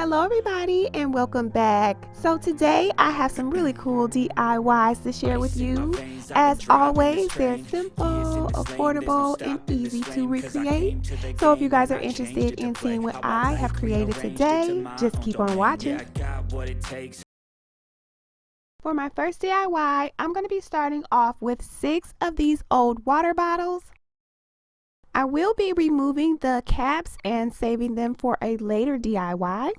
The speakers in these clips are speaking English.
Hello everybody and welcome back. So today I have some really cool DIYs to share with you. As always, they're simple, affordable, and easy to recreate. So if you guys are interested in seeing what I have created today, just keep on watching. For my first DIY, I'm going to be starting off with 6 of these old water bottles. I will be removing the caps and saving them for a later DIY.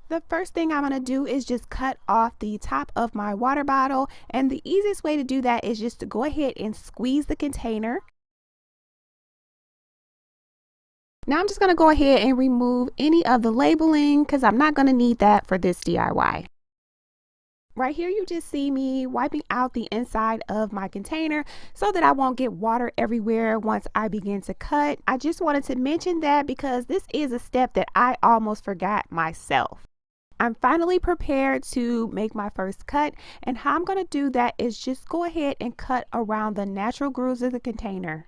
The first thing I'm going to do is just cut off the top of my water bottle, and the easiest way to do that is just to go ahead and squeeze the container. Now I'm just going to go ahead and remove any of the labeling because I'm not going to need that for this DIY. Right here you just see me wiping out the inside of my container so that I won't get water everywhere once I begin to cut. I just wanted to mention that because this is a step that I almost forgot myself. I'm finally prepared to make my first cut, and how I'm going to do that is just go ahead and cut around the natural grooves of the container.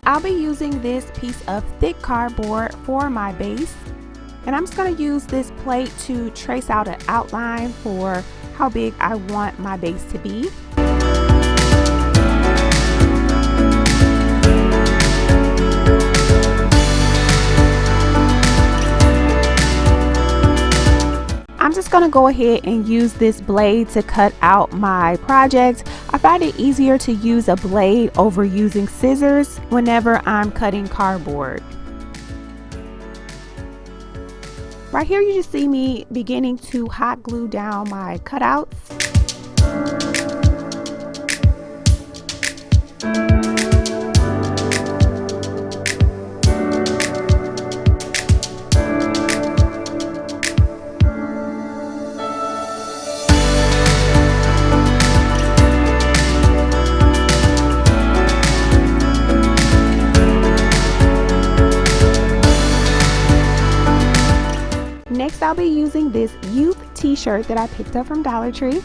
I'll be using this piece of thick cardboard for my base, and I'm just going to use this plate to trace out an outline for how big I want my base to be. I'm just going to go ahead and use this blade to cut out my project. I find it easier to use a blade over using scissors whenever I'm cutting cardboard. Right here you just see me beginning to hot glue down my cutouts. Next, I'll be using this youth t-shirt that I picked up from Dollar Tree.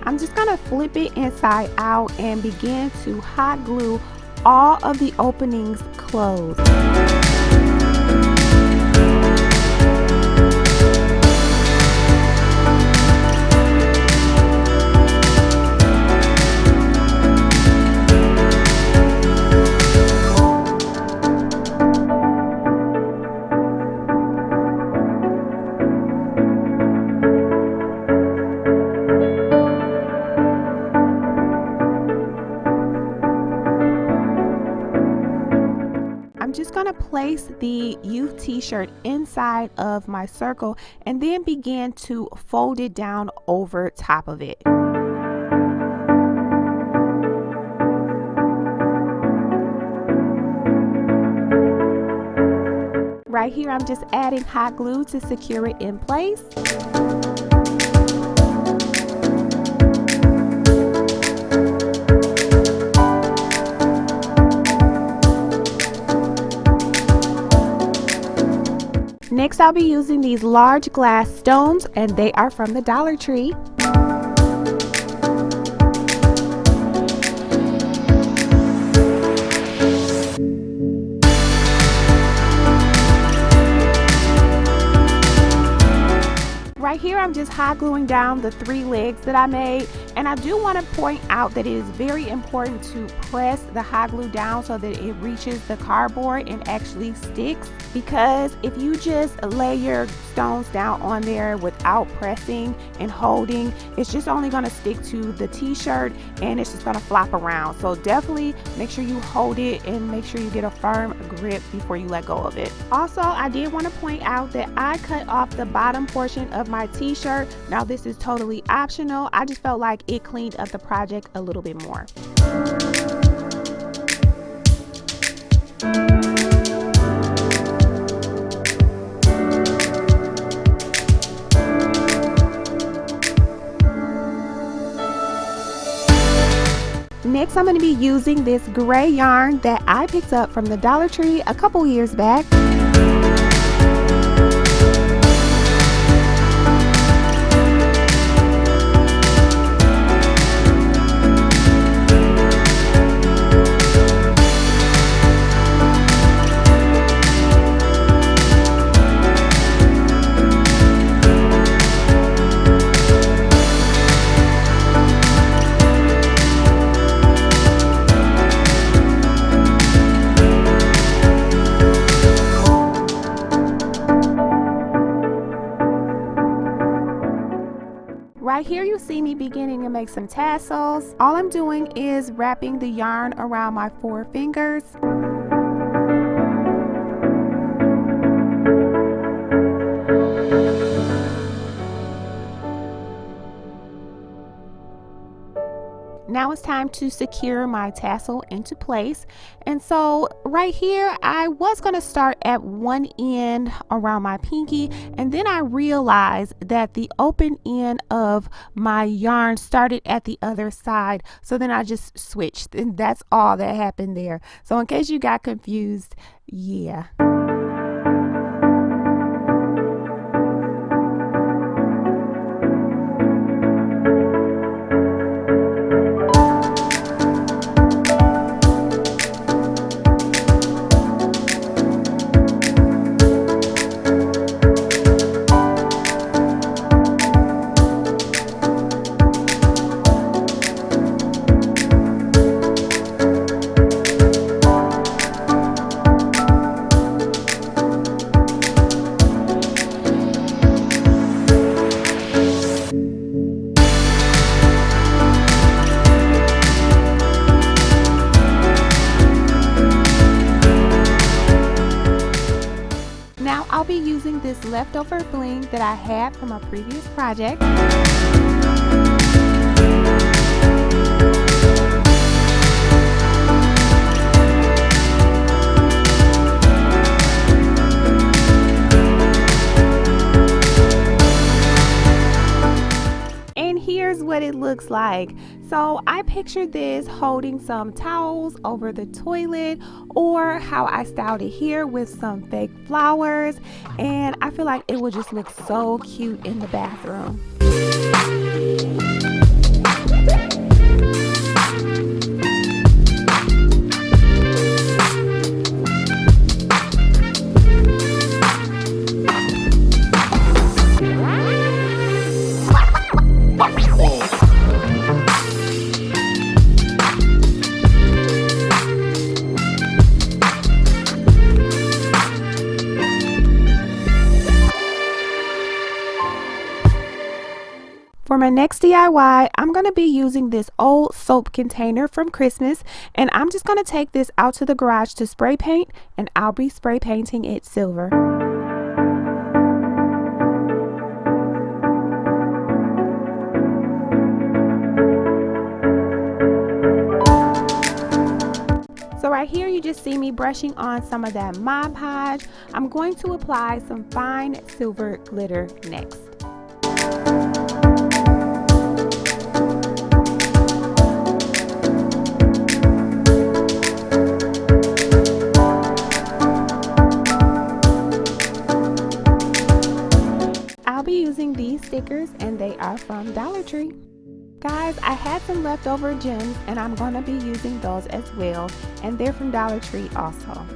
I'm just going to flip it inside out and begin to hot glue all of the openings closed. I'm just going to place the youth t-shirt inside of my circle and then begin to fold it down over top of it. Right here I'm just adding hot glue to secure it in place. Next, I'll be using these large glass stones, and they are from the Dollar Tree. Right here, I'm just hot gluing down the 3 legs that I made, and I do want to point out that it is very important to press the hot glue down so that it reaches the cardboard and actually sticks, because if you just lay your stones down on there without pressing and holding, it's just only going to stick to the t-shirt and it's just going to flop around. So definitely make sure you hold it and make sure you get a firm grip before you let go of it. Also, I did want to point out that I cut off the bottom portion of my my t-shirt. Now this is totally optional. I just felt like it cleaned up the project a little bit more. Next, I'm going to be using this gray yarn that I picked up from the Dollar Tree a couple years back. Right here you see me beginning to make some tassels. All I'm doing is wrapping the yarn around my 4 fingers. Now it's time to secure my tassel into place. And so right here, I was going to start at one end around my pinky, and then I realized that the open end of my yarn started at the other side. So then I just switched, and that's all that happened there. So in case you got confused, yeah. Now I'll be using this leftover bling that I had from a previous project. And here's what it looks like. So I pictured this holding some towels over the toilet, or how I styled it here with some fake flowers, and I feel like it would just look so cute in the bathroom. For my next DIY, I'm going to be using this old soap container from Christmas, and I'm just going to take this out to the garage to spray paint, and I'll be spray painting it silver. So right here you just see me brushing on some of that Mod Podge. I'm going to apply some fine silver glitter next. I'll be using these stickers, and they are from Dollar Tree. Guys, I had some leftover gems, and I'm going to be using those as well, and they're from Dollar Tree also.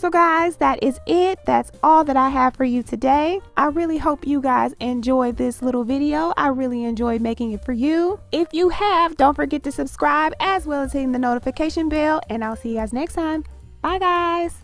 So guys, that is it. That's all that I have for you today. I really hope you guys enjoyed this little video. I really enjoyed making it for you. If you have, don't forget to subscribe as well as hitting the notification bell, and I'll see you guys next time. Bye guys.